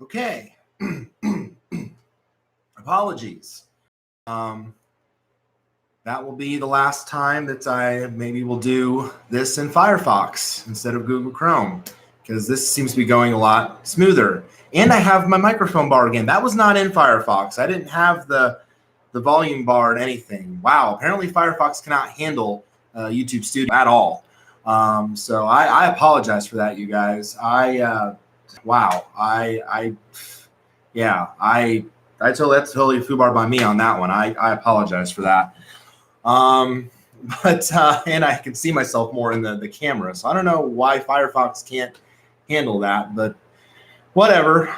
Okay. Apologies. That will be the last time that I maybe will do this in Firefox instead of Google Chrome, because this seems to be going a lot smoother. And I have my microphone bar again. That was not in Firefox. I didn't have the volume bar and anything. Wow, apparently Firefox cannot handle YouTube Studio at all. So I apologize for that, you guys. That's totally a foobar by me on that one. I apologize for that. But and I can see myself more in the camera, so I don't know why Firefox can't handle that, but whatever.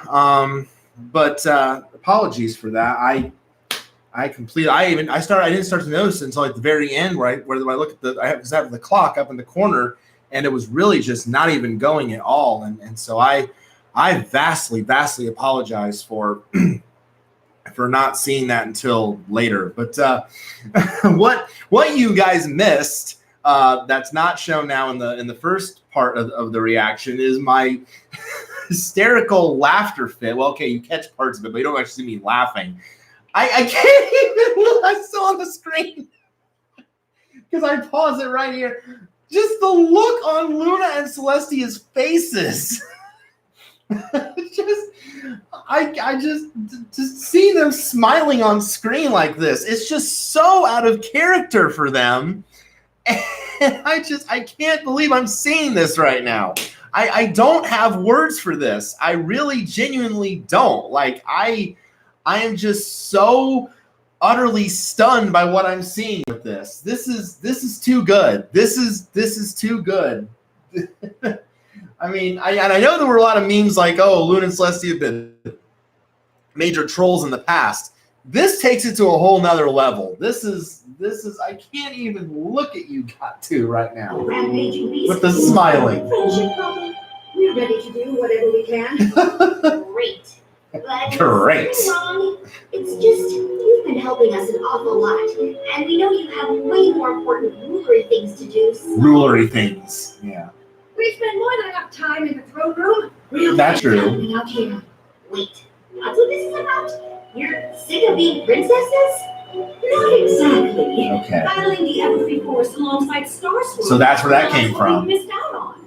But apologies for that. I didn't start to notice until like the very end where I look at I have the clock up in the corner, and it was really just not even going at all. And so I vastly apologize for not seeing that until later. But what you guys missed that's not shown now in the first part of the reaction is my hysterical laughter fit. Well, okay, you catch parts of it, but you don't actually see me laughing. I can't even look. I'm still on the screen because I pause it right here. Just the look on Luna and Celestia's faces. I just see them smiling on screen like this. It's just so out of character for them. And I can't believe I'm seeing this right now. I don't have words for this. I really genuinely don't. Like I am just so utterly stunned by what I'm seeing with this. This is too good. This is too good. I mean, I know there were a lot of memes like, oh, Luna and Celestia have been major trolls in the past. This takes it to a whole nother level. This is I can't even look at you got to right now with the smiling. We're ready to do whatever we can. Great. But Great. Wrong. It's just you've been helping us an awful lot, and we know you have way more important rulery things to do. So Rulery things, yeah. we spend more than enough time in the throne room. Real That's true. happening out here. Wait, that's what this is about? You're sick of being princesses? Not exactly. Okay. Battling the Everfree Force alongside Star Sword. So that's where that came from. We missed out on.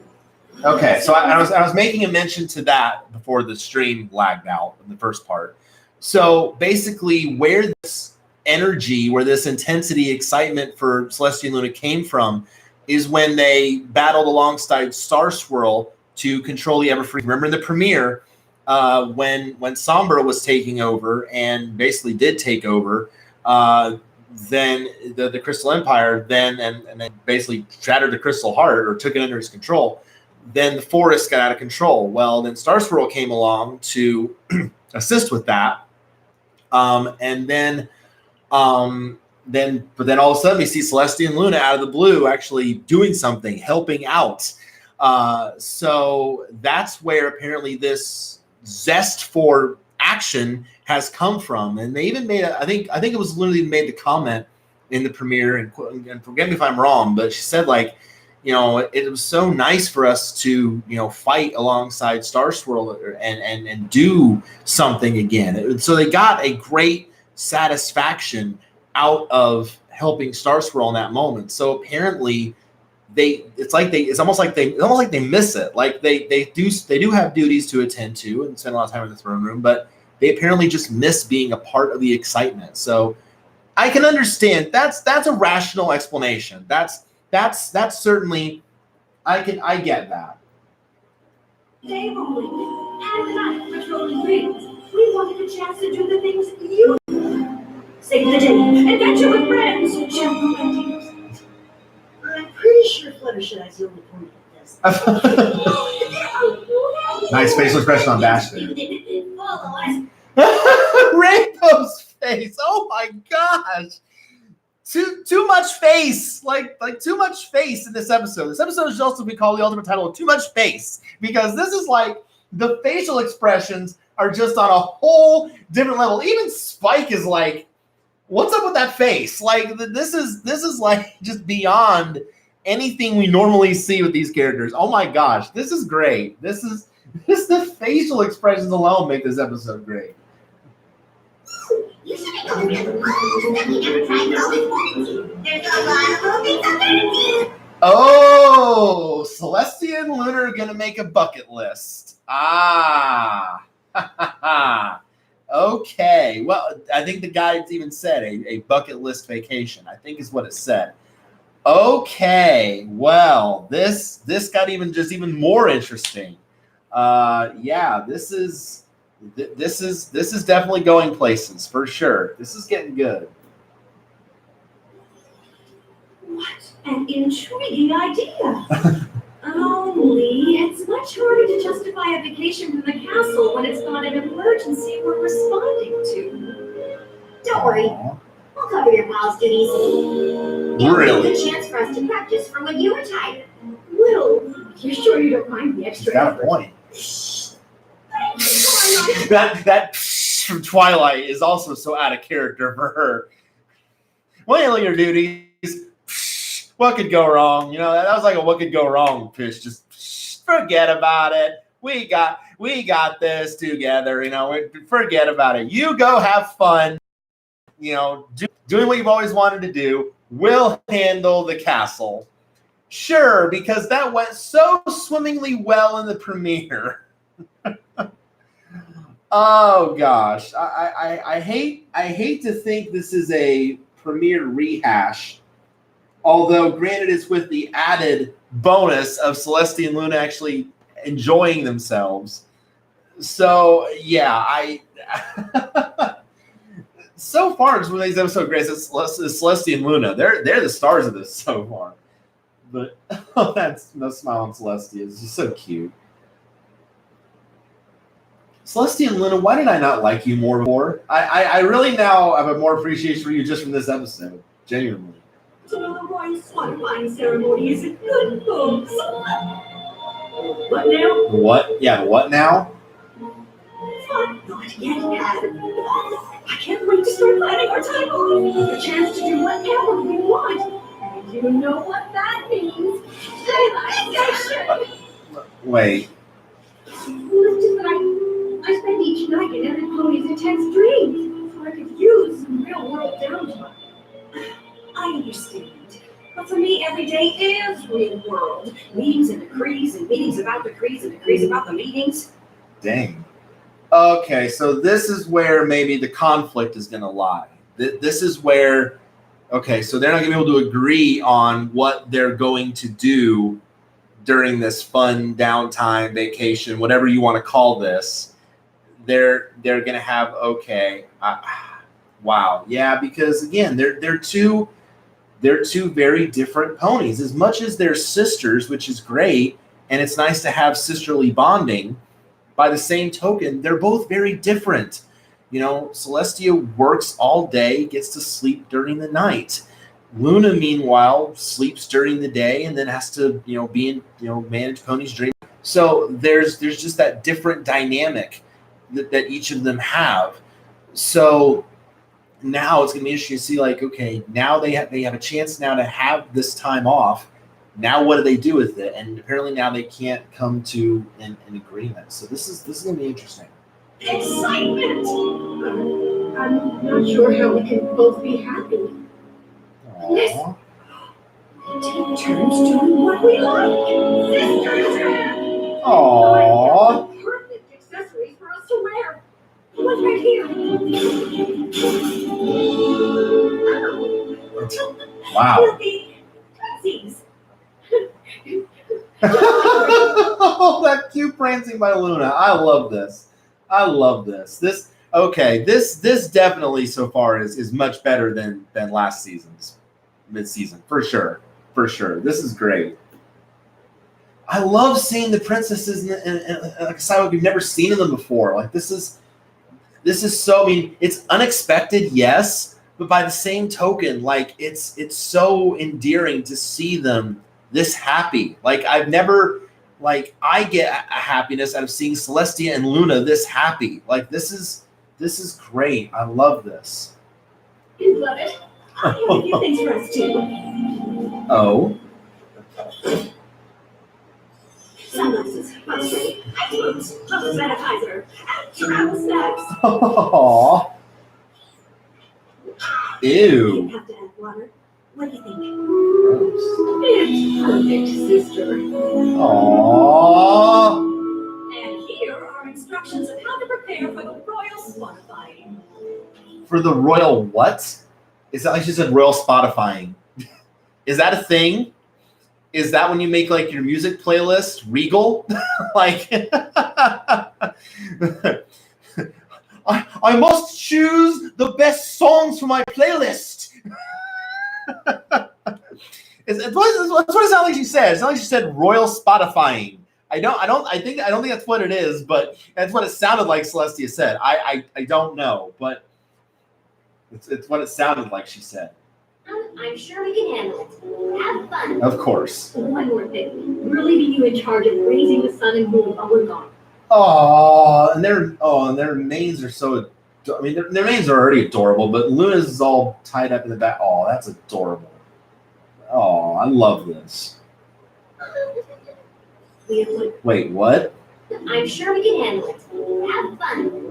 Okay, so I was making a mention to that before the stream lagged out in the first part. So basically, where this energy, where this intensity, excitement for Celestia and Luna came from, is when they battled alongside Star Swirl to control the Everfree. Remember in the premiere, when Sombra was taking over and basically did take over, then the Crystal Empire then and then basically shattered the Crystal Heart or took it under his control. Then the forest got out of control. Well, then Star Swirl came along to assist with that, and then all of a sudden we see Celestia and Luna out of the blue actually doing something, helping out. So that's where apparently this zest for action has come from. And they even made I think it was Luna who made the comment in the premiere, and forget me if I'm wrong, but she said like, you know, it was so nice for us to, you know, fight alongside Star Swirl and do something again. So they got a great satisfaction out of helping Star Swirl in that moment. So apparently it's almost like they miss it. Like they do have duties to attend to and spend a lot of time in the throne room, but they apparently just miss being a part of the excitement. So I can understand that's a rational explanation. That's certainly I get that. Day only, and not patrolling things. We wanted a chance to do the things you do. Save the day, adventure with friends, gentle ideas. I'm pretty sure Fluttershy is the only point of this. Nice facial expression on Bashford. You didn't follow us. Rainbow's face. Oh my gosh. Too much face, like too much face in this episode. This episode should also be called the ultimate title of Too Much Face, because this is like the facial expressions are just on a whole different level. Even Spike is like, "What's up with that face?" Like this is like just beyond anything we normally see with these characters. Oh my gosh, this is great. This Just the facial expressions alone make this episode great. You should be going to the movies. You never tried going. There's a lot of movies up there. Oh, Celestia and Luna are going to make a bucket list. Ah. Okay. Well, I think the guides even said a bucket list vacation, I think is what it said. Okay. Well, this got even more interesting. Yeah, this is definitely going places for sure. This is getting good. What an intriguing idea. Only it's much harder to justify a vacation from the castle when it's not an emergency we're responding to. Don't worry, we'll cover your pals' duties. It'll Really? be a chance for us to practice for when you retire. Will, you're sure you don't mind the She's extra got a effort? point. Twilight. That from Twilight is also so out of character for her. Well, your duties. What could go wrong? You know, that was like a what could go wrong pitch. Just forget about it. We got this together. You know, forget about it. You go have fun. You know, doing what you've always wanted to do. We'll handle the castle. Sure, because that went so swimmingly well in the premiere. Oh gosh, I hate to think this is a premiere rehash. Although, granted, it's with the added bonus of Celestia and Luna actually enjoying themselves. So, yeah, so far, it's one of these episodes great. It's Celestia and Luna. They're the stars of this so far. But that's no smile on Celestia. It's just so cute. Celestia and Luna, why did I not like you more before? I really now have a more appreciation for you just from this episode. Genuinely. To know the royal swan-flying ceremony is a good folks. What now? What? Yeah, what now? Fun, not yet had. I can't wait to start planning our time off. The chance to do whatever we want. And you know what that means. Relaxation. Wait. Listen, I spend each night in every pony's intense dreams, so I could use some real-world downtime. I understand. But for me, every day is real world. Meetings and decrees and meetings about decrees and decrees about the meetings. Dang. Okay, so this is where maybe the conflict is going to lie. This is where, okay, so they're not going to be able to agree on what they're going to do during this fun downtime, vacation, whatever you want to call this. They're going to have, okay, wow, yeah, because again, they're two very different ponies. As much as they're sisters, which is great, and it's nice to have sisterly bonding, by the same token, they're both very different. You know, Celestia works all day, gets to sleep during the night. Luna, meanwhile, sleeps during the day and then has to, manage Pony's dream. So there's just that different dynamic that each of them have. So now it's going to be interesting to see, like, okay, now they have a chance now to have this time off. Now what do they do with it? And apparently now they can't come to an agreement. So this is going to be interesting. Excitement! I'm not sure how we can both be happy. Unless we take turns doing what we like. Sisters! Aww. The perfect accessories for us to wear. What's right here? Wow. We'll be twinsies. Oh, that cute prancing by Luna. I love this. This definitely so far is much better than last season's mid-season, for sure. This is great. I love seeing the princesses in like a style we've never seen in them before. Like this is so, I mean, it's unexpected, yes, but by the same token, like it's so endearing to see them this happy. Like I've never, like I get a happiness out of seeing Celestia and Luna this happy. Like this is great. I love this. You love it. I have a few things for us too. Oh. sunglasses, bug spray, ice boots, toast sanitizer, and travel snacks. Aww. Ew. You have to add water. What do you think? Gross. It's perfect, sister. Aww. And here are instructions on how to prepare for the royal Spotifying. For the royal what? Is that like she said royal Spotifying? Is that a thing? Is that when you make like your music playlist regal? Like I must choose the best songs for my playlist. That's what it sounds like she said. It sounds like she said royal Spotifying. I don't think that's what it is, but that's what it sounded like Celestia said. I don't know, but it's what it sounded like she said. I'm sure we can handle it. Have fun. Of course. One more thing. We're leaving you in charge of raising the sun and moon while we're gone. And their names are so. I mean, their names are already adorable, but Luna's is all tied up in the back. Oh, that's adorable. Oh, I love this. Wait, what? I'm sure we can handle it. Have fun.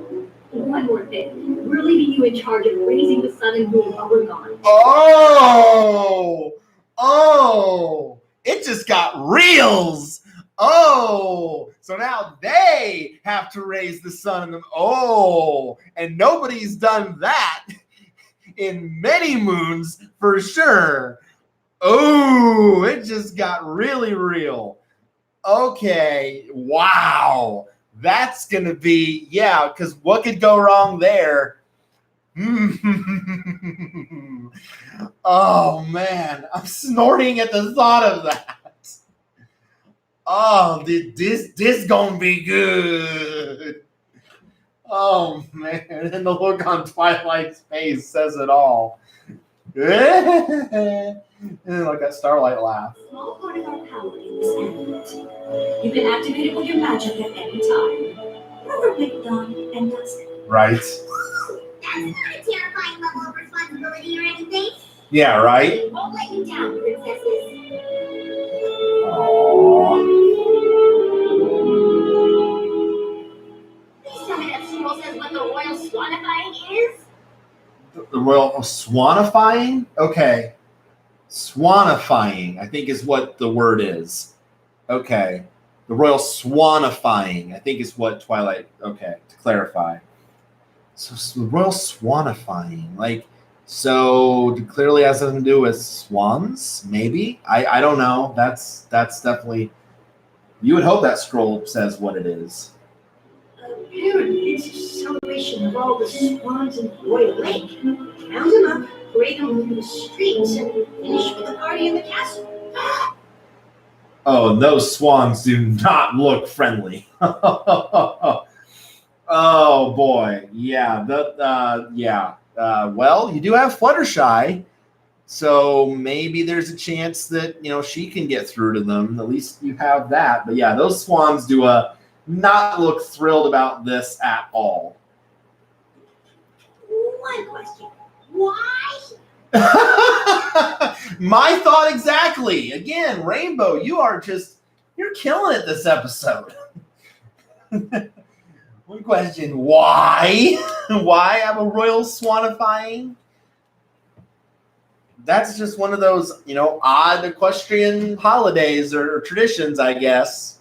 One more thing. We're leaving you in charge of raising the sun and moon while we're gone. Oh, it just got reals. Oh, so now they have to raise the sun and the and nobody's done that in many moons for sure. Oh, it just got really real. Okay, wow. That's going to be, yeah, because what could go wrong there? Oh, man. I'm snorting at the thought of that. Oh, this going to be good. Oh, man. And the look on Twilight's face says it all. And like that Starlight laugh. Small part of our power in this amulet. You can activate it with your magic at any time. Preferably dawn and dusk. Right. That's not a terrifying level of responsibility or anything. Yeah, right? We won't let you down, princesses. Aww. Please tell me that scroll says what the royal swanifying is. The royal swanifying? Okay. Swanifying, I think is what the word is. Okay. The royal swanifying, I think is what Twilight, okay, to clarify. So the royal swanifying, like, so it clearly has something to do with swans, maybe? I don't know. That's definitely, you would hope that scroll says what it is. Apparently, it's a celebration of all the swans in Royal Lake. Round them up, parade them through the streets, and finish with a party in the castle. Oh, and those swans do not look friendly. Oh boy, yeah. Well, you do have Fluttershy, so maybe there's a chance that she can get through to them. At least you have that. But yeah, those swans do not look thrilled about this at all. One question. Why? My thought exactly. Again, Rainbow, you're killing it this episode. One question, why? Why have a royal swanifying? That's just one of those, odd equestrian holidays or traditions, I guess.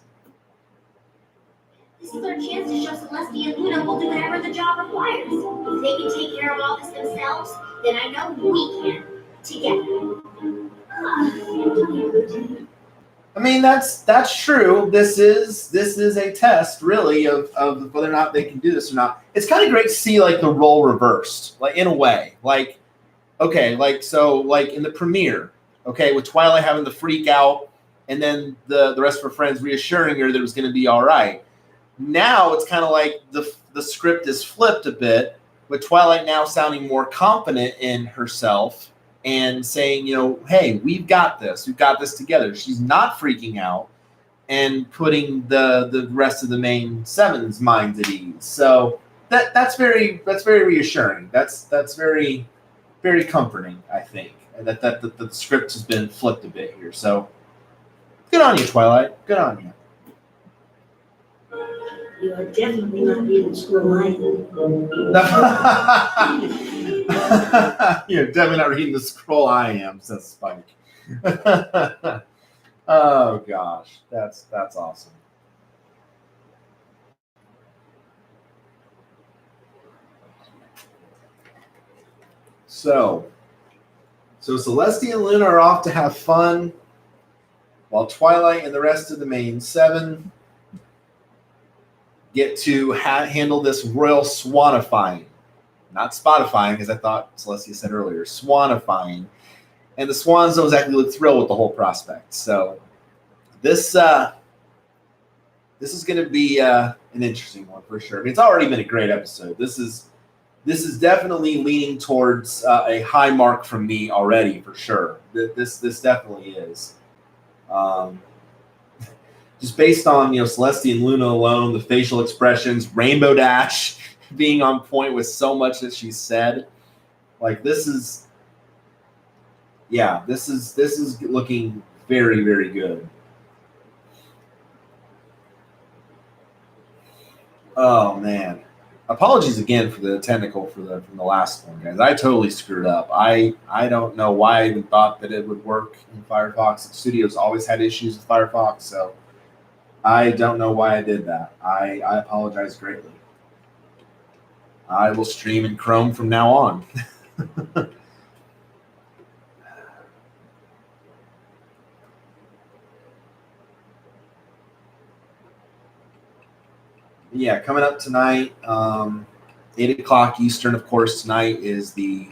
This is our chance to show Celestia and Luna will do whatever the job requires. If they can take care of all this themselves, then I know we can. Together. I mean, that's true. This is a test, really, of whether or not they can do this or not. It's kind of great to see like the role reversed, like in a way. Like, okay, so in the premiere, okay, with Twilight having the freak out, and then the rest of her friends reassuring her that it was going to be all right. Now it's kind of like the script is flipped a bit, with Twilight now sounding more confident in herself and saying, hey, we've got this together. She's not freaking out and putting the rest of the main Seven's minds at ease. So that's very reassuring. That's very, very comforting, I think, that the script has been flipped a bit here. So good on you, Twilight. Good on you. You are definitely not reading scroll line. You're definitely not reading the scroll I am, says Spike. Oh gosh, that's awesome. So Celestia and Luna are off to have fun, while Twilight and the rest of the main 7 get to handle this royal swanifying. Not spotifying, because I thought Celestia said earlier, swanifying. And the swans don't exactly look thrilled with the whole prospect. So this is going to be an interesting one for sure. I mean, it's already been a great episode. This is definitely leaning towards a high mark from me already, for sure. This definitely is. Just based on Celestia and Luna alone, the facial expressions, Rainbow Dash being on point with so much that she said, like this is looking very, very good. Oh man. Apologies again for the technical from the last one, guys. I totally screwed up. I don't know why I even thought that it would work in Firefox. The studio's always had issues with Firefox, so I don't know why I did that. I apologize greatly. I will stream in Chrome from now on. Yeah, coming up tonight, 8 o'clock Eastern, of course, tonight is the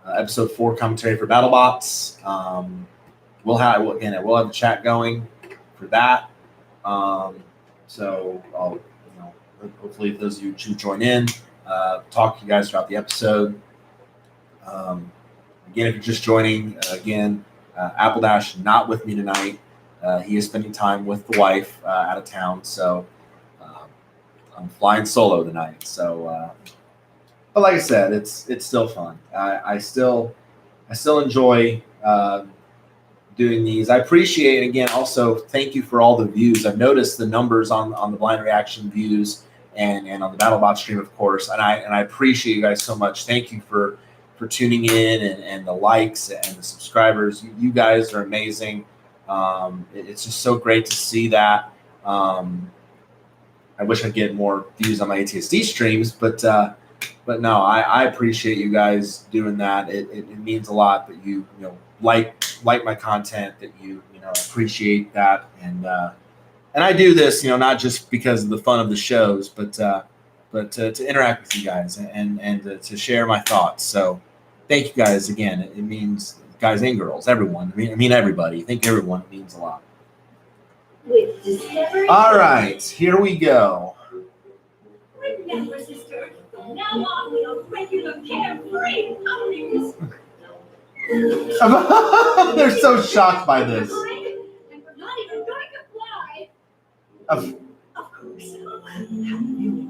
episode 4 commentary for BattleBots. We'll have the chat going for that. So I'll, hopefully those of you who join in, talk to you guys throughout the episode. Again, if you're just joining, Apple Dash not with me tonight. He is spending time with the wife out of town, so I'm flying solo tonight. So, but like I said, it's still fun. I still enjoy doing these. I appreciate, again, also thank you for all the views. I've noticed the numbers on the blind reaction views and on the BattleBot stream, of course, and I appreciate you guys so much. Thank you for tuning in and the likes and the subscribers. You guys are amazing. It's just so great to see that. I wish I'd get more views on my ATSD streams, but no, I appreciate you guys doing that. It means a lot that you like my content, that you appreciate that, and I do this not just because of the fun of the shows, but to interact with you guys and to share my thoughts. So thank you guys again. It means, guys and girls, everyone. I mean everybody. I think everyone means a lot. All right, here we go. Remember, sister, from now on we are regular carefree ponies. They're so shocked by this. And we're not even going to fly. Of course. How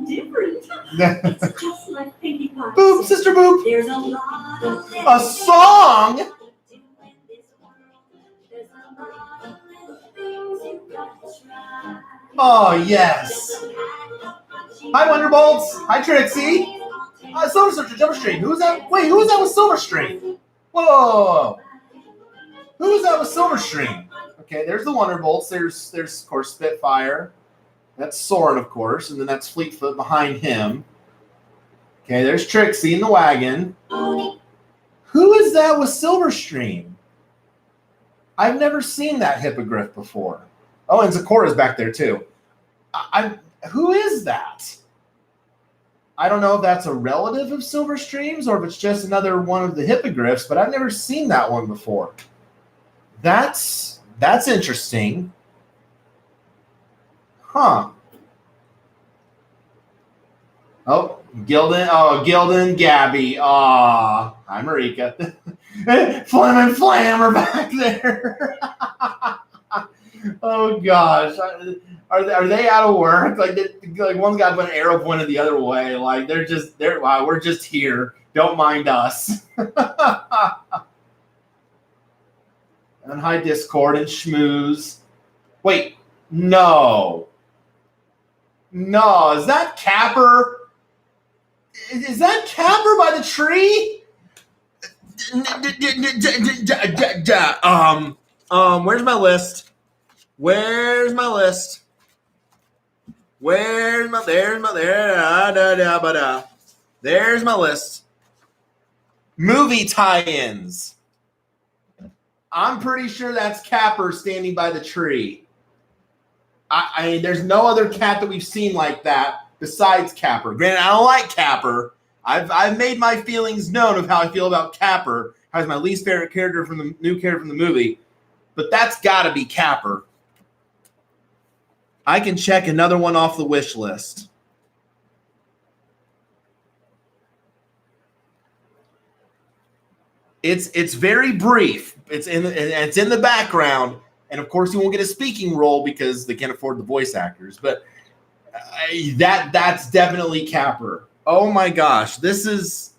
different. It's just like Pinkie Pie. Boop, sister boop. There's a lot of things. A song? There's a lot of things you've got to try. Oh, yes. Hi, Wonderbolts. Hi, Trixie. Silver Stream. Who's that? Wait, who was that with Silver Stream? Whoa. Who was that with Silver Stream? Okay, there's the Wonderbolts. There's of course, Spitfire. That's Soren, of course. And then that's Fleetfoot behind him. Okay, there's Trixie in the wagon. Who is that with Silver Stream? I've never seen that hippogriff before. Oh, and Zakura's back there, too. Who is that? I don't know if that's a relative of Silverstream's or if it's just another one of the hippogriffs, but I've never seen that one before. That's interesting. Huh. Oh, Gildan, Gabby. Aw. Hi, Marika. Flim and Flam are back there. Oh gosh, are they out of work? Like one's got an arrow pointed the other way. Like wow, we're just here. Don't mind us. And hi Discord and Schmooze. Wait, no. No, is that Capper? Is that Capper by the tree? Where's my list? There's my list. Movie tie-ins. I'm pretty sure that's Capper standing by the tree. I mean, there's no other cat that we've seen like that besides Capper. Granted, I don't like Capper. I've made my feelings known of how I feel about Capper. He's my least favorite character from the new character from the movie. But that's got to be Capper. I can check another one off the wish list. It's very brief. It's in the background, and of course, he won't get a speaking role because they can't afford the voice actors. But that's definitely Capper. Oh my gosh, so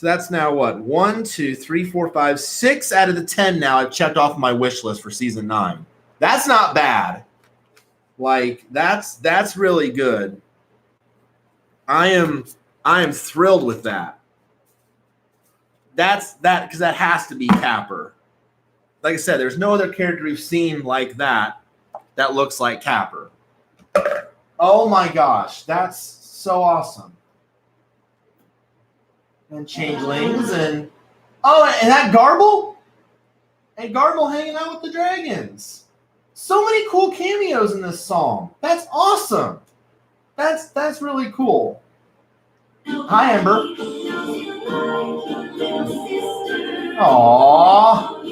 that's now what? 1, 2, 3, 4, 5, 6 out of the 10 now I've checked off my wish list for season 9. That's not bad. Like that's really good. I am thrilled with that. That's because that has to be Capper. Like I said, there's no other character we've seen like that looks like Capper. Oh my gosh, that's so awesome. And changelings and that Garble? And Garble hanging out with the dragons. So many cool cameos in this song. That's awesome. That's really cool. Hi, Ember. Aww.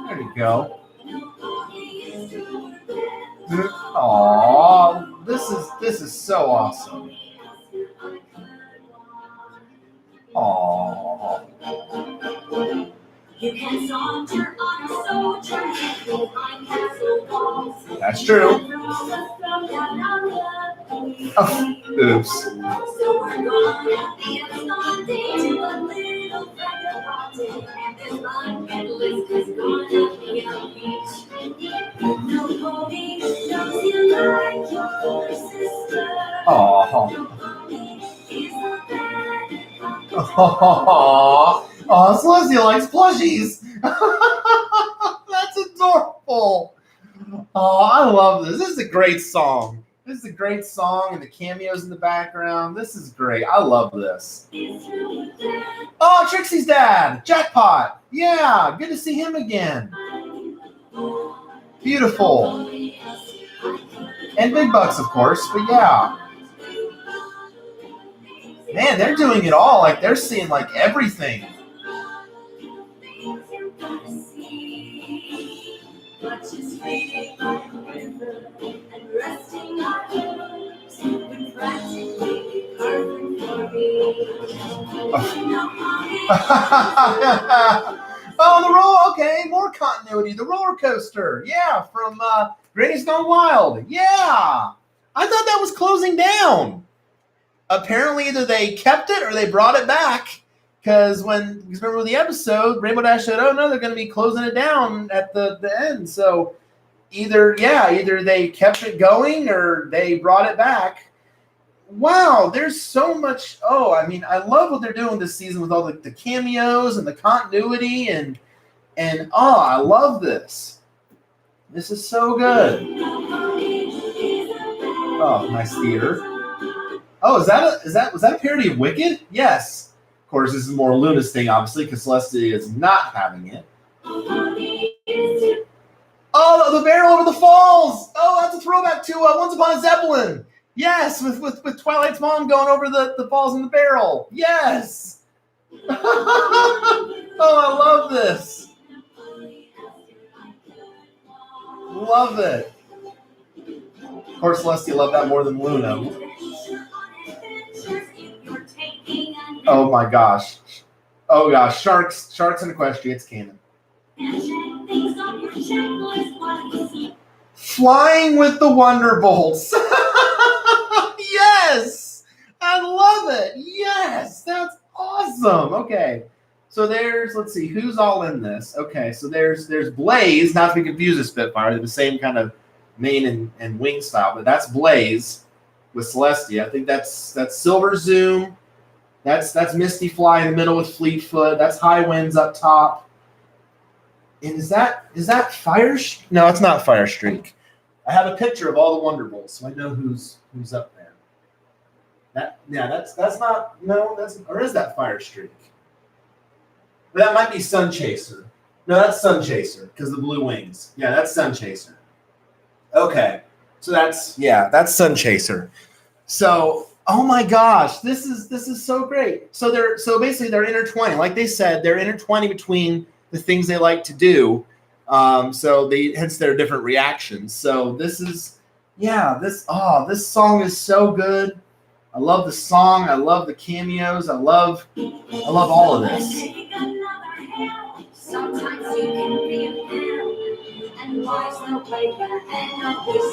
There you go. Aww. This is so awesome. Aww. You can saunter on a soldier behind castle walls. That's true. Oh, oops. So we're gonna be absconding to a little vagabonding, and this bucket list is gonna be a beach. Nobody knows you like your sister. Aww. Is a bad Oh, Celestia likes plushies. That's adorable. Oh, I love this. This is a great song. This is a great song, and the cameos in the background. This is great. I love this. Oh, Trixie's dad. Jackpot. Yeah, good to see him again. Beautiful. And Big Bucks, of course, but yeah. Man, they're doing it all. Like, they're seeing, like, everything. Oh, the roll. Okay, more continuity. The roller coaster. Yeah, from Granny's Gone Wild. Yeah. I thought that was closing down. Apparently, either they kept it or they brought it back. Because remember the episode, Rainbow Dash said, "Oh no, they're going to be closing it down at the end." So either they kept it going or they brought it back. Wow, there's so much. Oh, I mean, I love what they're doing this season with all the cameos and the continuity and I love this. This is so good. Oh, nice theater. Oh, was that a parody of Wicked? Yes. Of course, this is more Luna's thing, obviously, because Celestia is not having it. Oh, the barrel over the falls! Oh, that's a throwback to Once Upon a Zeppelin. Yes, with Twilight's mom going over the falls in the barrel. Yes. Oh, I love this. Love it. Of course, Celestia loved that more than Luna. Oh my gosh. Oh gosh. Sharks and Equestria's canon. Flying with the Wonderbolts. Yes. I love it. Yes. That's awesome. Okay. So let's see, who's all in this? Okay, so there's Blaze, not to be confused with Spitfire. They're the same kind of mane and wing style, but that's Blaze with Celestia. I think that's Silver Zoom. That's Misty Fly in the middle with Fleetfoot. That's High Winds up top. And is that Fire? No, it's not Fire Streak. I have a picture of all the Wonder Bolts, so I know who's up there. That's not or is that Fire Streak? That might be Sun Chaser. No, that's Sun Chaser because the blue wings. Yeah, that's Sun Chaser. Okay, so that's Sun Chaser. So, oh my gosh, this is so great. So basically they're intertwining. Like they said, they're intertwining between the things they like to do. So hence their different reactions. So this song is so good. I love the song. I love the cameos. I love all of this. Sometimes you can be a hell, and life's no playground, and no this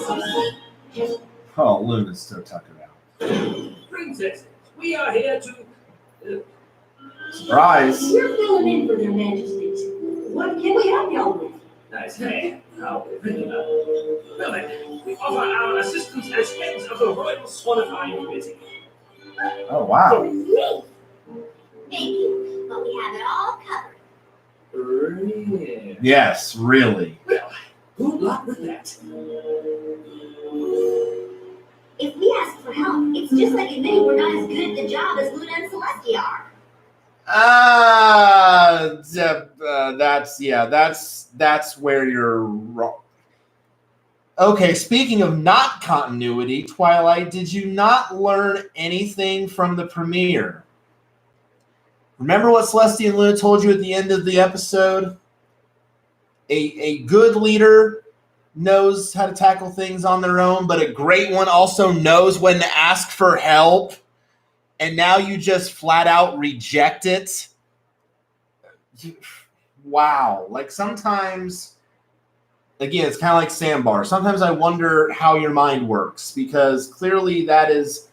so Oh, Luna's still tuckered out. Princesses, we are here to Surprise. We're filling in for their majesties. What can we help y'all with? Nice. Hey, well then, we offer our assistance as heads of the Royal Swanifying Committee. Oh wow. Thank you, but we have it all covered. Really? Yes, really. Well, good luck with that. If we ask for help, it's just like admitting we're not as good at the job as Luna and Celestia are. That's where you're wrong. Okay, speaking of not continuity, Twilight, did you not learn anything from the premiere? Remember what Celestia and Luna told you at the end of the episode? A good leader knows how to tackle things on their own, but a great one also knows when to ask for help. And now you just flat out reject it. Wow. Like sometimes, again, it's kind of like Sandbar. Sometimes I wonder how your mind works because clearly that is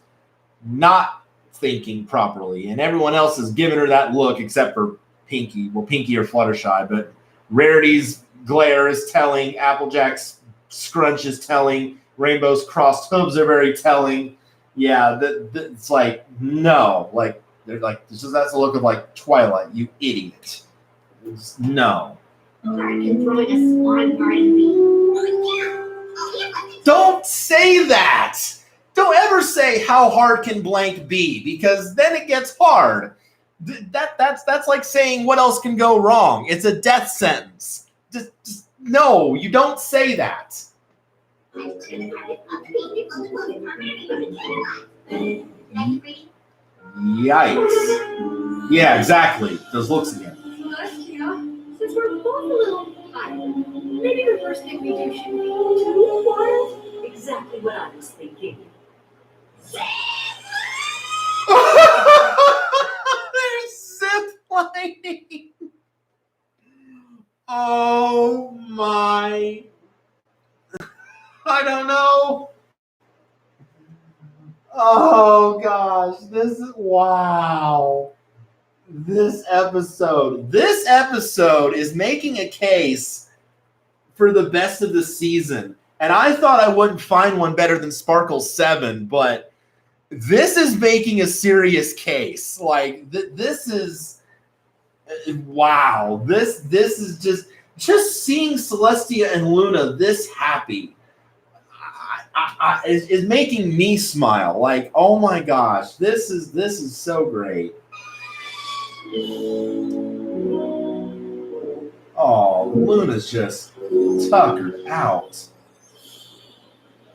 not thinking properly. And everyone else is giving her that look except for Pinky. Well, Pinky or Fluttershy, but Rarity's glare is telling. Applejack's scrunch is telling. Rainbow's crossed hooves are very telling. Yeah, it's like, no. Like, they're like, that's a look of like, Twilight, you idiot. No. Can throwing a swan party be? Don't say that. Don't ever say how hard can blank be because then it gets hard. That's like saying what else can go wrong. It's a death sentence. Just no, you don't say that. Yikes. Yeah, exactly. Those looks again. Celestia, since we're both a little tired, maybe the first thing we do should be too wild? Exactly what I was thinking. They're ziplining. Oh my. I don't know. Oh gosh, this is wow. This episode is making a case for the best of the season. And I thought I wouldn't find one better than Sparkle 7, but this is making a serious case. Like this is wow. This is just seeing Celestia and Luna this happy is making me smile. Like, oh my gosh, this is so great. Oh, Luna's just tuckered out.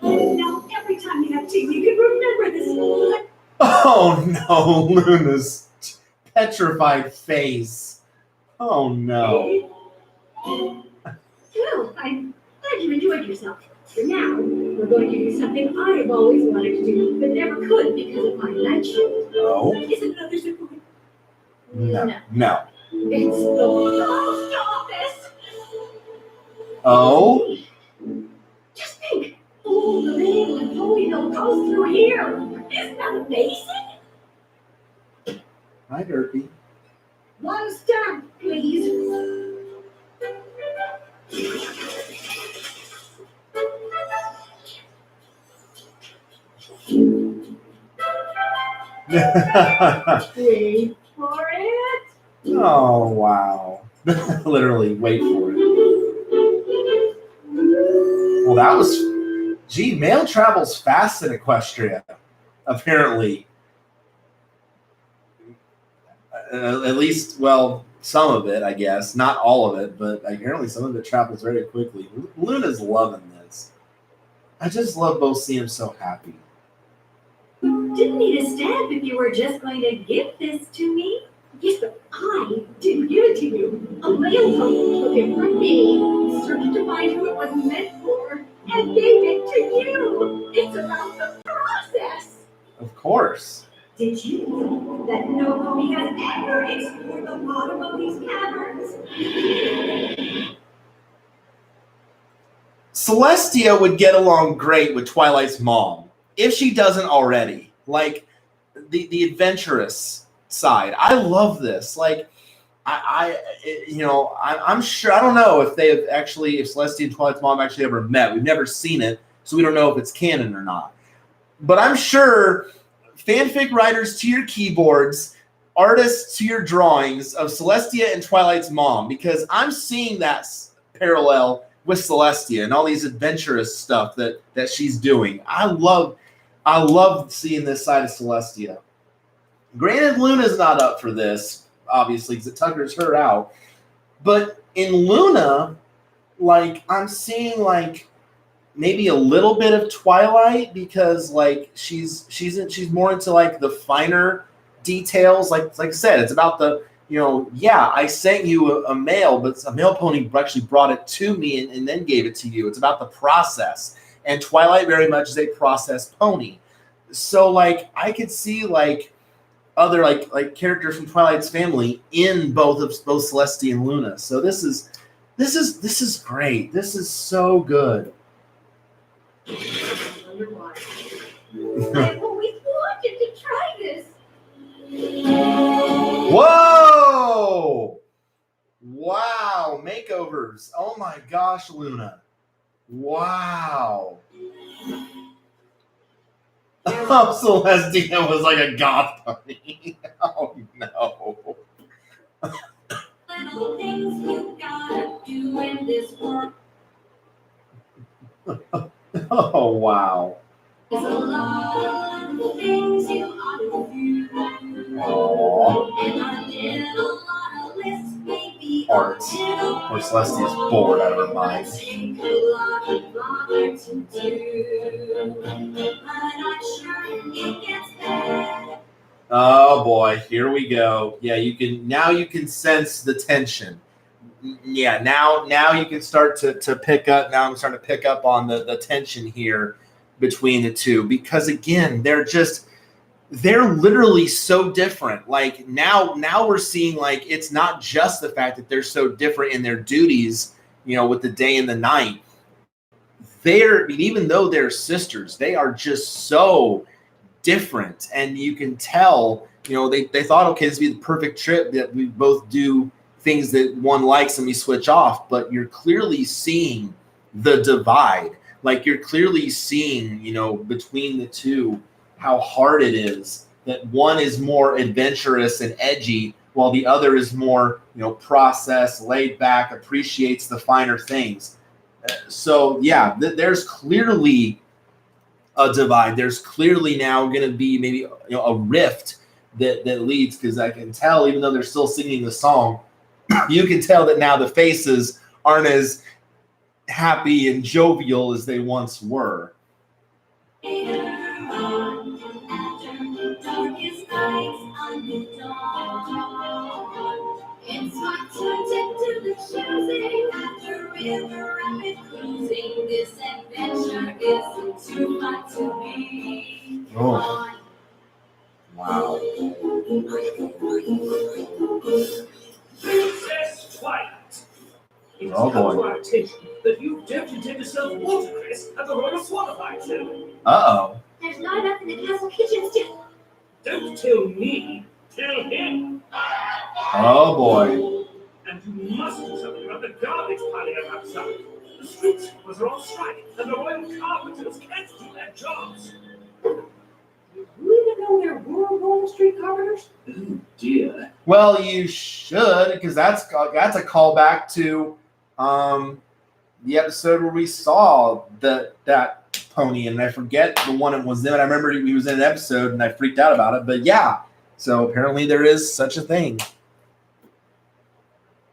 Now, every time you have tea, you can remember this. Oh no, Luna's petrified face. Oh no. Well, I'm glad you enjoyed yourself. For now, we're going to do something I've always wanted to do, but never could because of my night shift. No. Is it another zip line? No. It's the post office. Oh? Just think, all the mail and Ponyville goes through here. Isn't that amazing? Hi, Derpy. One stamp, please. Wait for it. Oh, wow. Literally, wait for it. Well, that was, gee, mail travels fast in Equestria, apparently. At least, well, some of it, I guess. Not all of it, but apparently some of it travels very quickly. Luna's loving this. I just love both seeing them so happy. Didn't need a stamp if you were just going to give this to me. Yes, but I didn't give it to you. A mail company took it from me, searched to find who it was meant for, and gave it to you. It's about the process. Of course. Did you know that nobody has ever explored the bottom of these caverns? Celestia would get along great with Twilight's mom, if she doesn't already. Like, the adventurous side. I love this. Like, I'm sure, I don't know if they have actually, if Celestia and Twilight's mom actually ever met. We've never seen it, so we don't know if it's canon or not. But I'm sure fanfic writers to your keyboards, artists to your drawings of Celestia and Twilight's mom, because I'm seeing that parallel with Celestia and all these adventurous stuff that she's doing. I love seeing this side of Celestia. Granted, Luna's not up for this, obviously, because it tuckers her out. But in Luna, like, I'm seeing, like, maybe a little bit of Twilight, because, like, she's more into, like, the finer details. Like I said, it's about the, I sent you a mail, but a mail pony actually brought it to me and then gave it to you. It's about the process. And Twilight very much is a process pony. So, like, I could see, like, other like characters from Twilight's family in both Celestia and Luna. So this is great. This is so good. I've always wanted to try this. Whoa! Wow, makeovers. Oh my gosh, Luna. Wow. Oh, Celestia was like a goth bunny. Oh no. Little things you gotta do in this world. Oh wow. There's a lot of things you ought to do. Aww. And our little lot of lists may be Art. Or Celestia's bored out of her mind. Take a lot of bother to do. But I'm sure it gets better. Oh boy, here we go. Yeah, you can sense the tension. Yeah, now you can start to pick up. Now I'm starting to pick up on the tension here between the two, because again, they're literally so different. Like now we're seeing, like, it's not just the fact that they're so different in their duties, with the day and the night. Even though they're sisters, they are just so different, and you can tell, they thought, okay, this would be the perfect trip that we both do things that one likes and we switch off, but you're clearly seeing the divide. Like, you're clearly seeing, between the two, how hard it is, that one is more adventurous and edgy while the other is more, process, laid back, appreciates the finer things. So yeah, there's clearly a divide. There's clearly now going to be maybe a rift that leads, because I can tell, even though they're still singing the song, you can tell that now the faces aren't as happy and jovial as they once were. It's my turn to do the choosing. After river rapid cruising, this adventure isn't too far to be. Oh. Wow. Princess Twilight. It's Oh, come boy. to our attention that you attempted yourself watercress at the Royal Swallowfly ceremony. Uh-oh. There's not enough in the castle kitchen still. Don't tell me, tell him. Oh boy. And you must do something about the garbage piling up outside. The street sweepers are on strike, and the royal carpenters can't do their jobs. You even know there were royal Wall Street carpenters? Oh dear. Well, you should, because that's a callback to the episode where we saw that pony, and I forget the one it was in. I remember he was in an episode, and I freaked out about it. But yeah, so apparently there is such a thing.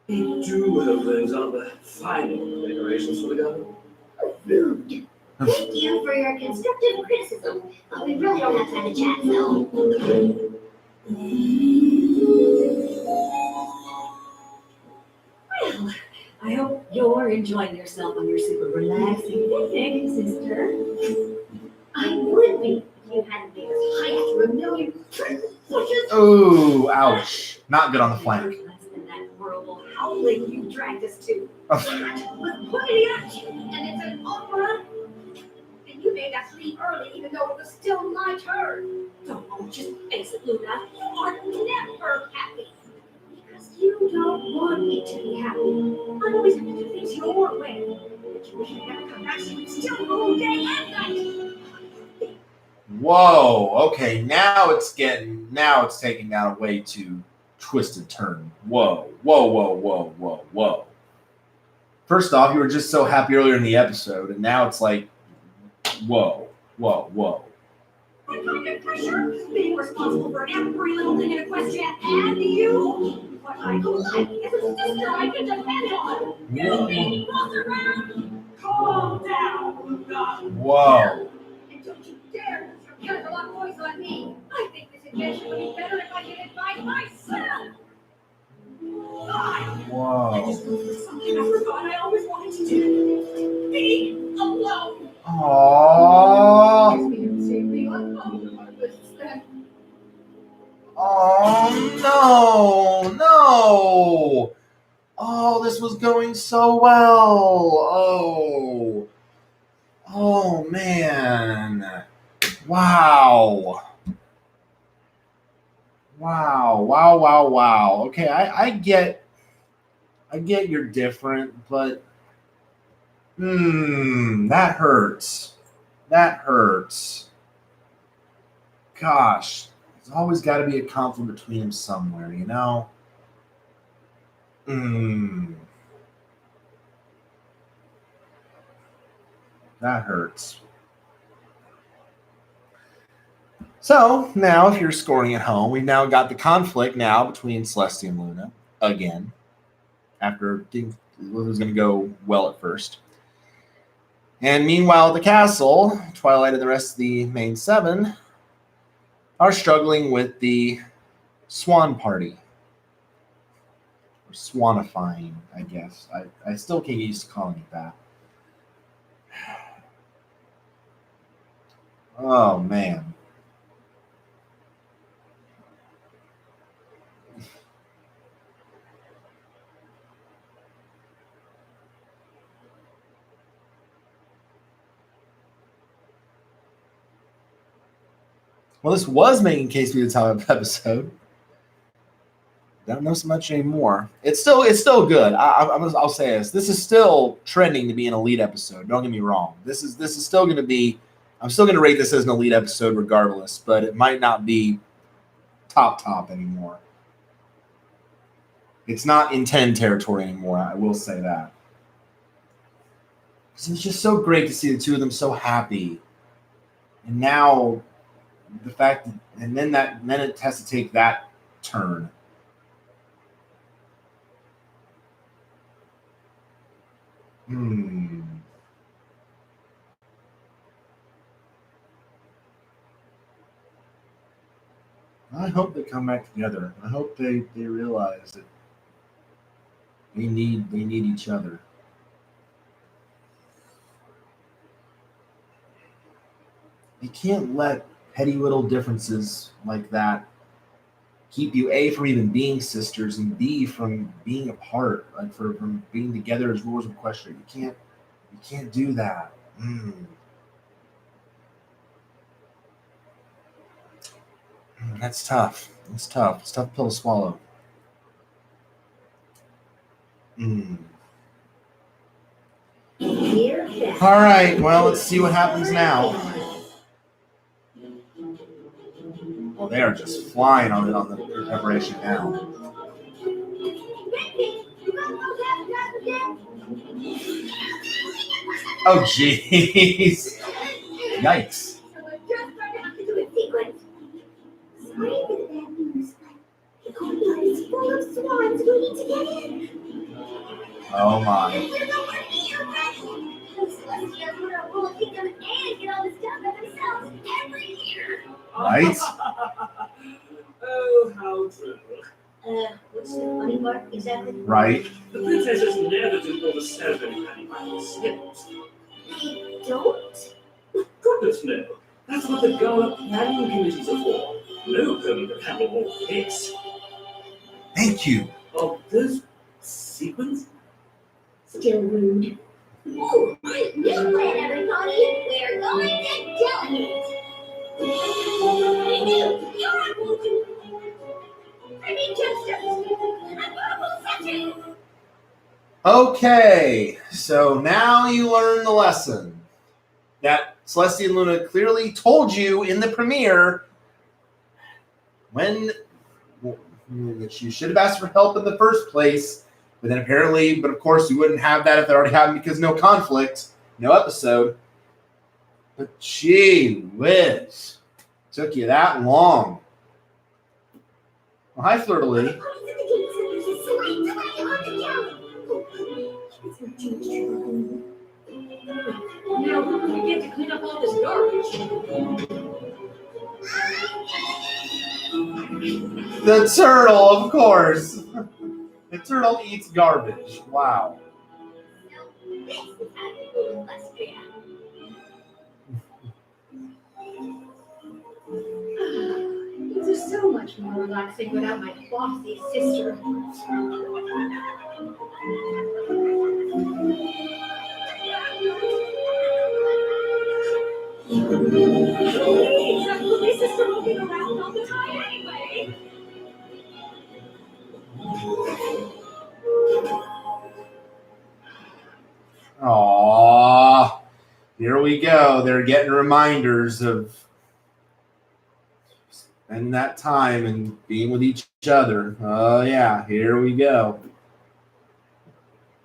We do hope those are the final decorations for the garden. Rude. Thank you for your constructive criticism, but we really don't have time to chat, so. Well, I hope you're enjoying yourself on your super relaxing picnic, sister. I would be if you hadn't made us hike through a million bushes. Oh, ouch! Not good on the flank. Less than that horrible howling you dragged us to. With plenty action, and it's an opera. And you made us leave early, even though it was still my turn. Don't just face it, Luna. You are never happy. Because you don't want me to be happy. I always have to do things your way. But you wish you'd never come back so you could still rule day and night. Whoa. Okay, now it's taking that a way too twisted turn. Whoa. First off, you were just so happy earlier in the episode, and now it's like, whoa. I find it pressure being responsible for every little thing in Equestria and you. What I call life is a sister I can depend on. You baby boss around. Calm down, Luna. Whoa. And don't you dare use your Cadillac voice on me. I think this adventure would be better if I could advise myself. I Whoa. just looked for something I forgot I always wanted to do. Be alone. Aww. Gives me insanely unfollowed on my lists then. Oh no. Oh, this was going so well. Oh man. Wow. Okay, I get you're different, but that hurts. Gosh, there's always got to be a conflict between them somewhere, you know? That hurts. So now, if you're scoring at home, we've now got the conflict now between Celestia and Luna again. After it was going to go well at first. And meanwhile, at the castle, Twilight and the rest of the main seven are struggling with the Swan Party. Or Swanifying, I guess. I still can't get used to calling it that. Oh, man. Well, this was making Case Be the Time episode. Don't know so much anymore. It's still good. I'll say this. This is still trending to be an elite episode. Don't get me wrong. This is still going to be. I'm still going to rate this as an elite episode regardless, but it might not be top anymore. It's not in 10 territory anymore. I will say that. Because it was just so great to see the two of them so happy, and now. The fact that, and then it has to take that turn. I hope they come back together. I hope they realize that they need each other. You can't let petty little differences like that keep you A, from even being sisters, and B, from being apart, like from being together as rulers of Equestria. You can't do that. That's tough. It's tough. It's a tough pill to swallow. All right, well, let's see what happens now. Well, they are just flying on the preparation now. Oh, jeez. Yikes. Sorry for the bad news, but the courtyard is full of swans waiting to get in. Oh, my. We're nowhere near ready. Those Celestials would have ruled kingdom and get all this done by themselves every year. Right? Oh, how true. What's the funny part exactly? Right? The princesses never do all the ceremony planning by themselves. They don't? Goodness no. That's what the gala planning committees are for. Nobody can handle all this. Thank you. Of those sequins? Still rude. Oh, new plan, everybody. We're going to delegate. Hey, you, you're on. I need gemstones. I'm purple section. Okay, so now you learn the lesson that Celestia and Luna clearly told you in the premiere that you should have asked for help in the first place, but then apparently, but of course, you wouldn't have that if that already happened because no conflict, no episode. But gee whiz, took you that long. Well, hi, Flirtily. Now we get to clean up all this garbage. The turtle, of course. The turtle eats garbage. Wow. This is so much more relaxing without my bossy sister. My sister will be around all the time anyway. Aww. Here we go. They're getting reminders of spending that time and being with each other. Oh, yeah. Here we go.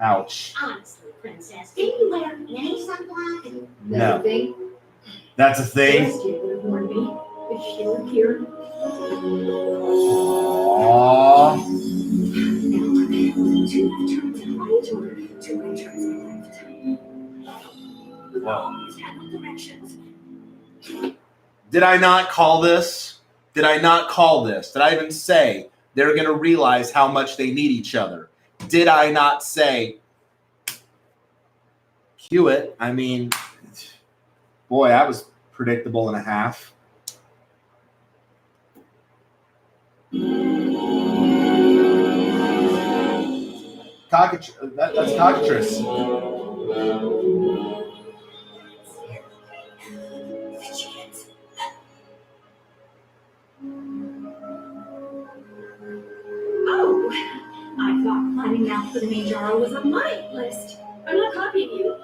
Ouch. Honestly, Princess, didn't you wear any sunblock? No. Thing. That's a thing? Celestia would have warned me if she were here. Aww. Two left turns in right or two right turns in left? We've always had the directions. Did I not call this? Did I not call this? Did I even say they're going to realize how much they need each other? Did I not say, cue it? I mean, boy, that was predictable and a half. That's cockatrice. Oh, I thought climbing out for the Majara was on my list. I'm not copying you.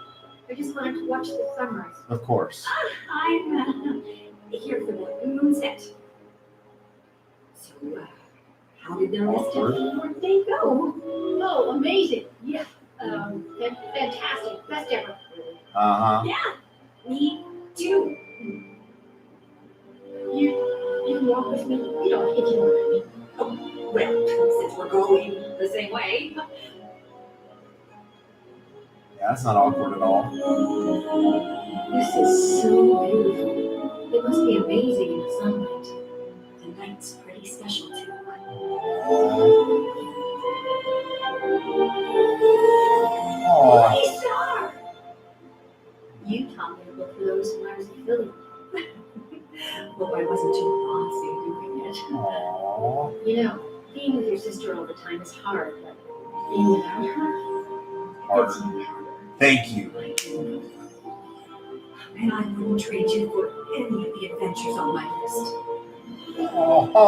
I just wanted to watch the sunrise. Of course. I'm here for the moonset. So, how did the rest of your day go? Oh, amazing. Yeah. Fantastic. Best ever. Uh-huh. Yeah, me too. You can walk with me. You know, if you want me. Oh, well, since we're going the same way. Yeah, that's not awkward at all. This is so beautiful. It must be amazing in the sunlight. The night's pretty special too. Aww. Hey, Star! You taught me to look for those flowers in Philly. Hope I wasn't too bossy doing it. Aww. You know, being with your sister all the time is hard, but being without her, it's Harder. even harder. Thank you. And I wouldn't trade you for any of the adventures on my list. Aww.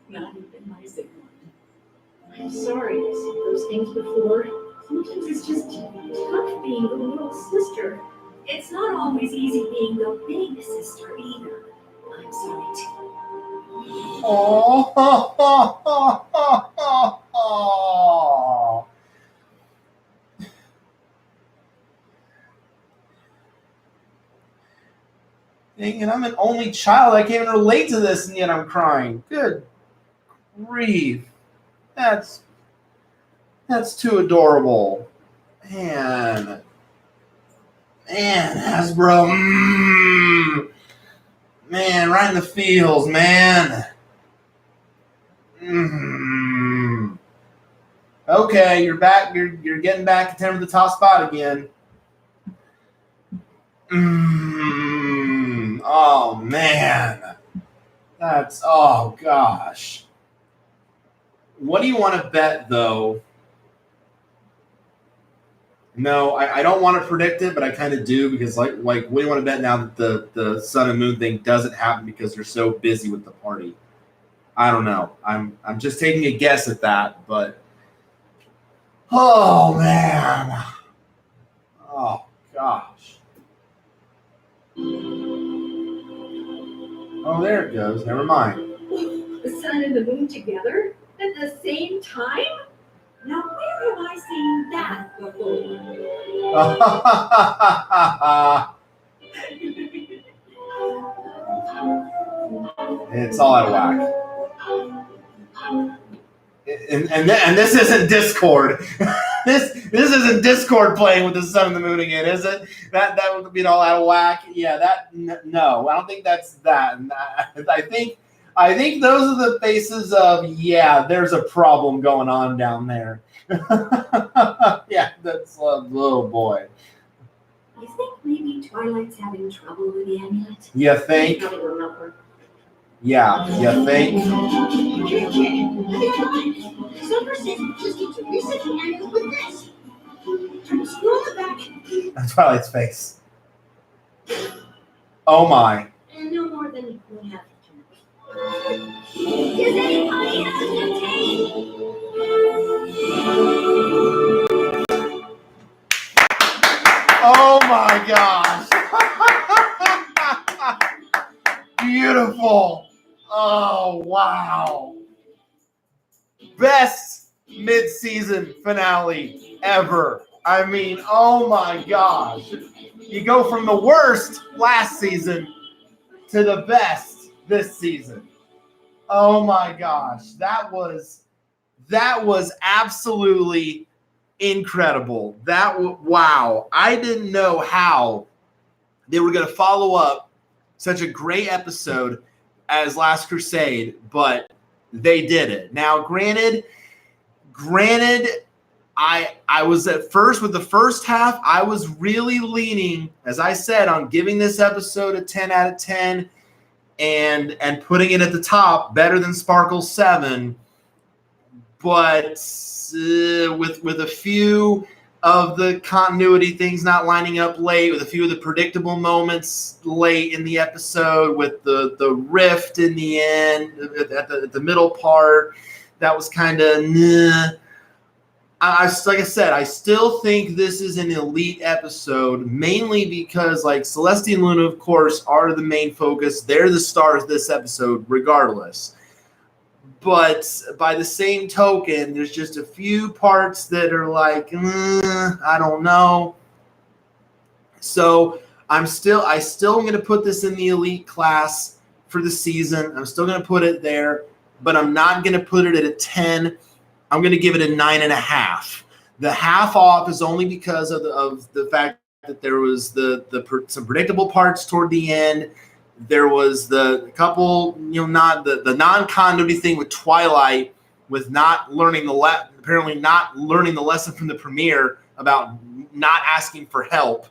Not even my sick one. I'm sorry I said those things before. Sometimes it's just tough being the little sister. It's not always easy being the big sister either. I'm sorry too. Oh. Dang it, I'm an only child. I can't even relate to this, and yet I'm crying. Good grief. That's too adorable. Man, Hasbro. Man, right in the feels, man. Okay, you're back. You're getting back to 10 with the top spot again. Oh man, oh gosh. What do you want to bet though? No, I don't want to predict it, but I kind of do because like what do you want to bet now that the sun and moon thing doesn't happen because they're so busy with the party? I don't know. I'm just taking a guess at that, but oh man. Oh gosh. Oh, there it goes. Never mind. The sun and the moon together at the same time? Now where have I seen that before? It's all out of whack. And this isn't Discord. this isn't Discord playing with the sun and the moon again, is it? That would be all out of whack. Yeah, no, I don't think that's that. And I think those are the faces of there's a problem going on down there. Yeah, that's oh boy. You think maybe Twilight's having trouble with the amulet? You think? Probably remember. Yeah, you think? You're kidding. Silver says you just need to reset the amulet with this. Scroll it back. That's Twilight's face. Oh my. And no more than 1/2 turn. Does anybody have the tape? Oh my gosh. Beautiful. Oh, wow. Best mid-season finale ever. I mean, oh my gosh. You go from the worst last season to the best this season. Oh my gosh. That was absolutely incredible. Wow. I didn't know how they were going to follow up such a great episode as Last Crusade, but they did it. Now, granted, I was at first with the first half, I was really leaning, as I said, on giving this episode a 10 out of 10 and putting it at the top, better than Sparkle 7. But with a few of the continuity things not lining up late, with a few of the predictable moments late in the episode, with the rift in the end, at the middle part, that was kind of nah. Like I said, I still think this is an elite episode, mainly because like Celestia and Luna, of course, are the main focus. They're the stars of this episode, regardless. But by the same token, there's just a few parts that are like, I don't know. So I still am going to put this in the elite class for the season. I'm still going to put it there, but I'm not going to put it at a 10. I'm going to give it a 9.5. The half off is only because of the fact that there was some predictable parts toward the end. There was the couple, not the non-continuity thing with Twilight, with not learning apparently not learning the lesson from the premiere about not asking for help,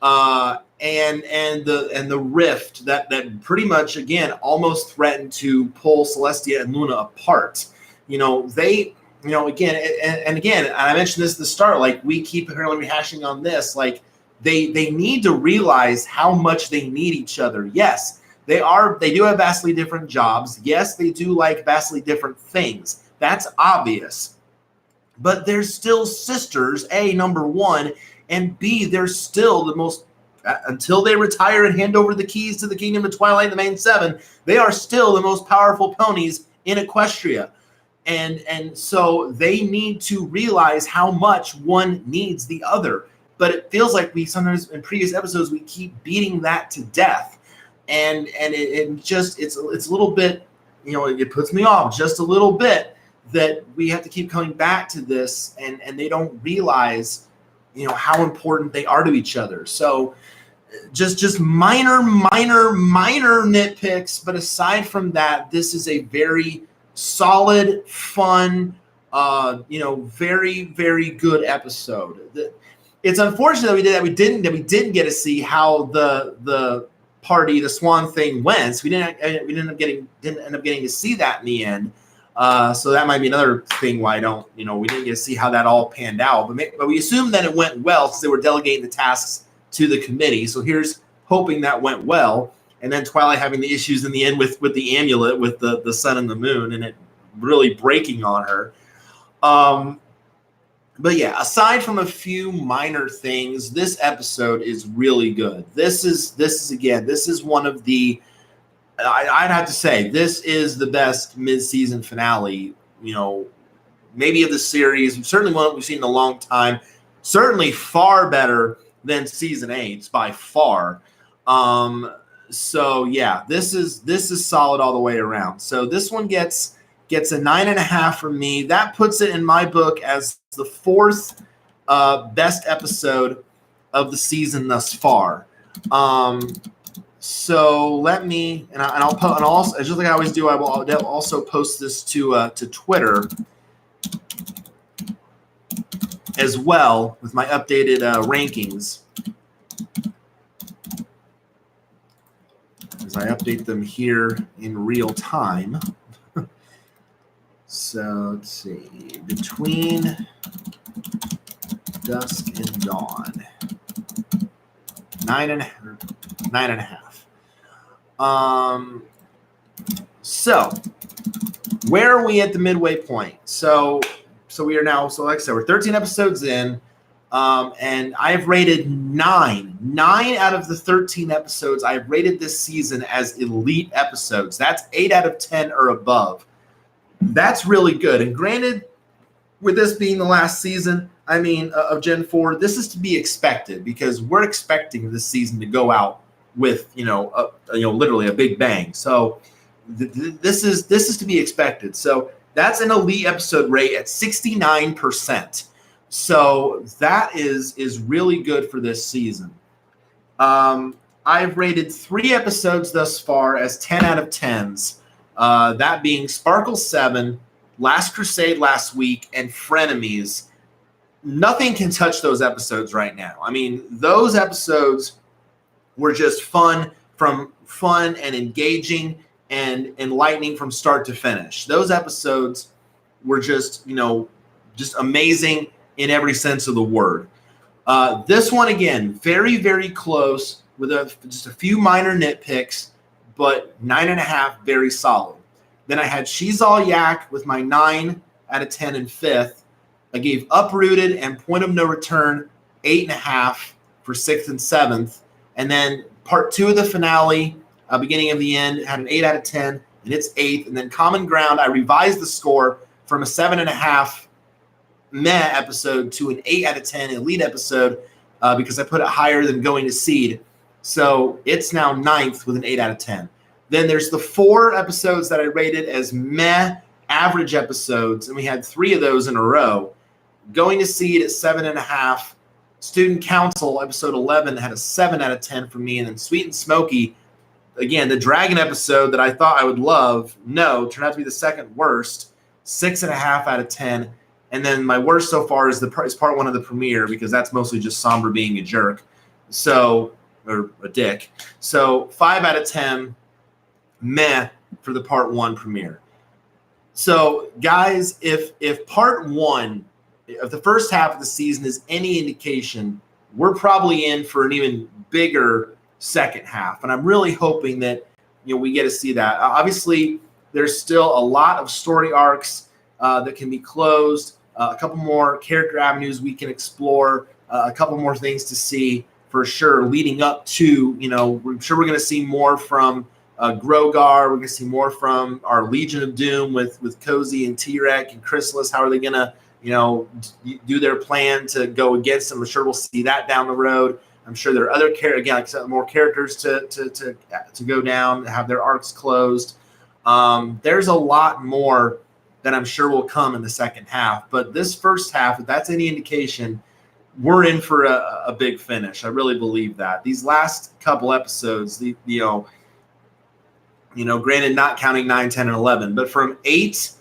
and the rift that pretty much again almost threatened to pull Celestia and Luna apart. Again, and I mentioned this at the start, like we keep apparently rehashing on this, like. They need to realize how much they need each other. Yes, they do have vastly different jobs. Yes, they do like vastly different things. That's obvious. But they're still sisters, A, number one, and B, they're still the most until they retire and hand over the keys to the Kingdom of Twilight and the Main Seven, they are still the most powerful ponies in Equestria. And so they need to realize how much one needs the other. But it feels like we sometimes in previous episodes we keep beating that to death, and it just it's a little bit, it puts me off just a little bit that we have to keep coming back to this, and they don't realize how important they are to each other. So just minor nitpicks, but aside from that, this is a very solid, fun, very, very good episode. It's unfortunate that we didn't get to see how the party, the Swan thing went. So we didn't end up getting to see that in the end. So that might be another thing why we didn't get to see how that all panned out. But we assumed that it went well since they were delegating the tasks to the committee. So here's hoping that went well. And then Twilight having the issues in the end with the amulet, with the sun and the moon, and it really breaking on her. But yeah, aside from a few minor things, this episode is really good. This is one of the, I'd have to say, this is the best mid-season finale, maybe of the series. Certainly one we've seen in a long time. Certainly far better than season 8 by far. So yeah, this is solid all the way around. So this one gets a 9.5 from me. That puts it in my book as the 4th best episode of the season thus far. So let me, and I'll post, and also, just like I always do, I will also post this to Twitter as well with my updated rankings. As I update them here in real time. So let's see. Between Dusk and Dawn. 9.5. So where are we at the midway point? So we are now, so like I said, we're 13 episodes in. And I've rated 9 out of the 13 episodes. I've rated this season as elite episodes. That's 8 out of 10 or above. That's really good. And granted, with this being the last season, of Gen 4, this is to be expected because we're expecting this season to go out with, literally a big bang. So this is to be expected. So that's an elite episode rate at 69%. So that is really good for this season. I've rated 3 episodes thus far as 10 out of 10s. That being Sparkle 7, Last Crusade last week, and Frenemies. Nothing can touch those episodes right now. Those episodes were just fun and engaging and enlightening from start to finish. Those episodes were just amazing in every sense of the word. This one, again, very, very close with just a few minor nitpicks, but 9.5, very solid. Then I had She's All Yak with my 9 out of 10 in 5th. I gave Uprooted and Point of No Return 8.5 for 6th and 7th. And then part 2 of the finale, Beginning of the End, had an 8 out of 10, and it's 8th. And then Common Ground, I revised the score from a 7.5 meh episode to an 8 out of 10 elite episode because I put it higher than Going to Seed. So it's now 9th with an 8 out of 10. Then there's the 4 episodes that I rated as meh average episodes, and we had 3 of those in a row. Going to Seed at 7.5. Student Council, episode 11, had a 7 out of 10 for me. And then Sweet and Smoky, again, the Dragon episode that I thought I would love, turned out to be the second worst, 6.5 out of 10. And then my worst so far is part 1 of the premiere because that's mostly just Somber being a jerk. So, or a dick. So 5 out of 10, meh for the part 1 premiere. So guys, if part 1 of the first half of the season is any indication, we're probably in for an even bigger second half. And I'm really hoping that we get to see that. Obviously, there's still a lot of story arcs that can be closed, a couple more character avenues we can explore, a couple more things to see for sure leading up to, we're sure we're going to see more from Grogar. We're going to see more from our Legion of Doom with Cozy and T-Rex and Chrysalis. How are they going to, do their plan to go against them? I'm sure we'll see that down the road. I'm sure there are other again, like I said, more characters to go down, have their arcs closed. There's a lot more that I'm sure will come in the second half. But this first half, if that's any indication, we're in for a big finish. I really believe that. These last couple episodes, granted not counting 9, 10, and 11, but from 8,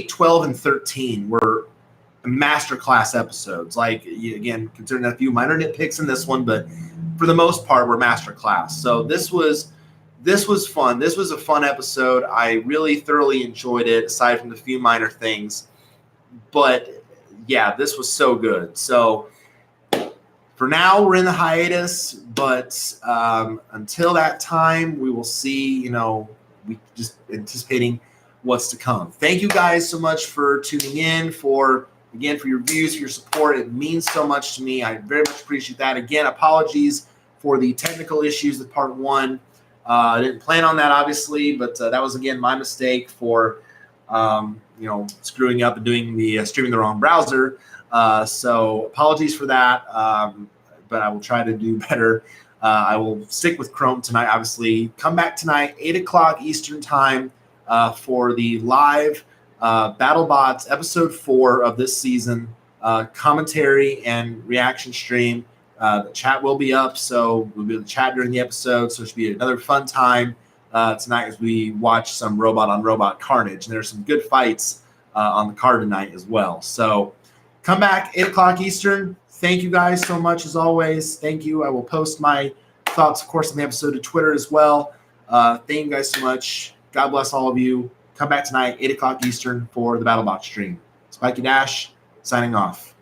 12, and 13 were masterclass episodes. Again, considering a few minor nitpicks in this one, but for the most part, we're masterclass. So this was fun. This was a fun episode. I really thoroughly enjoyed it, aside from the few minor things. But yeah, this was so good. So for now, we're in the hiatus, but until that time, we will see, we just anticipating what's to come. Thank you guys so much for tuning in, for your views, for your support. It means so much to me. I very much appreciate that. Again, apologies for the technical issues with part 1. I didn't plan on that, obviously, but that was, again, my mistake for, screwing up and doing the streaming the wrong browser. So apologies for that, but I will try to do better. I will stick with Chrome tonight, obviously. Come back tonight, 8 o'clock Eastern time, for the live BattleBots episode 4 of this season commentary and reaction stream. The chat will be up, so we'll be able to chat during the episode. So it should be another fun time tonight as we watch some robot-on-robot carnage. And there's some good fights on the card tonight as well. So come back, 8 o'clock Eastern. Thank you guys so much, as always. Thank you. I will post my thoughts, of course, on the episode to Twitter as well. Thank you guys so much. God bless all of you. Come back tonight, 8 o'clock Eastern, for the BattleBot stream. Spiky Dash, signing off.